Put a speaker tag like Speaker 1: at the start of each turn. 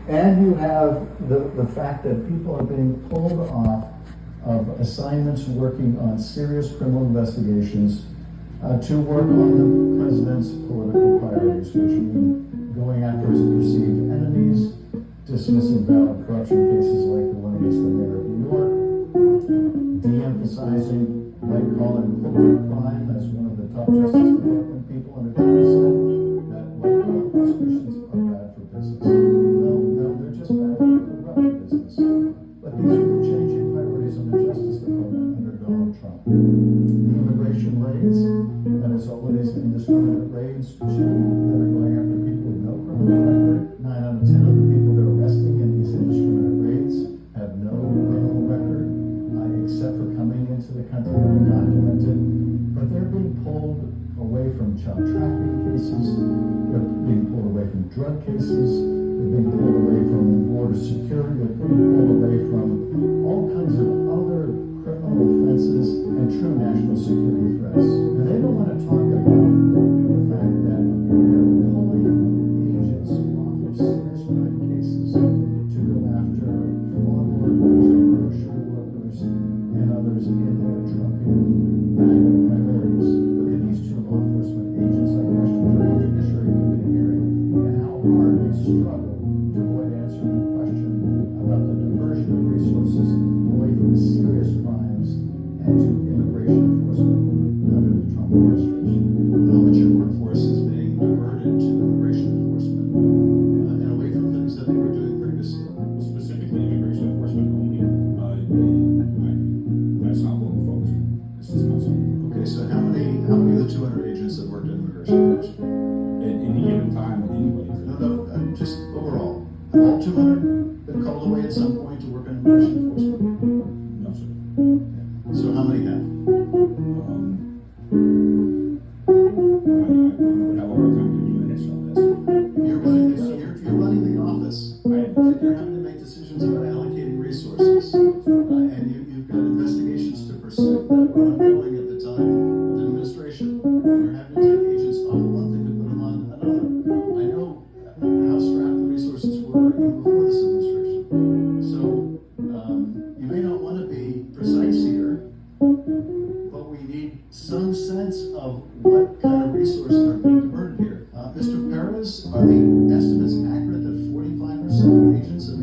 Speaker 1: And you have the fact that people are being pulled off of assignments working on serious criminal investigations to work on the president's political priorities, which mean going after his perceived enemies, dismissing valid corruption cases like the one against the mayor of New York, de-emphasizing white-collar corporate crime. As one of the top Justice Department people in a government said, that white-collar prosecutions are bad for business. No, they're just bad for corrupt business. But these are changing priorities in the Justice Department under Donald Trump. The immigration raids, that is always indiscriminate raids, that are going after people with no criminal record. 9 out of 10 of the people they're arresting in these indiscriminate raids have no criminal record, except for coming into the country undocumented. But they're being pulled away from child trafficking cases, they're being pulled away from drug cases, they're being pulled away from border security, they're being pulled away from all kinds of other criminal offenses and true national security threats. And they don't want to talk about the fact that they're pulling agents off of serious crime cases to go after farm workers, grocery workers, and others in their drunken MAGA priorities. Look at these two law enforcement agents I questioned during the Judiciary Committee hearing and how hard they struggle to avoid answering the question about the diversion of resources away from serious crimes and to immigration enforcement under the Trump administration.
Speaker 2: How much your workforce is being diverted to immigration enforcement and away from things that they were doing previously?
Speaker 3: Specifically, immigration enforcement only. That's not what we're focused on. This is not something.
Speaker 2: Okay, so how many of the 200 agents have worked in immigration enforcement?
Speaker 3: At any given time, anyway.
Speaker 2: No, just overall. Have all 200 been called away at some point to work in immigration enforcement?
Speaker 3: No, sir.
Speaker 2: So how many have?
Speaker 3: I would have a hard time giving you an answer on this.
Speaker 2: You're running the office. You're having to make decisions about allocating resources. And you've got investigations to pursue that were ongoing at the time of the administration. You're having to take agents off of one thing to put them on another. I know how strapped the resources were even before this administration. So you may not want to be precise here, but we need some sense of what kind of resources are being diverted here. Mr. Perez, are the estimates accurate that 45% of agents in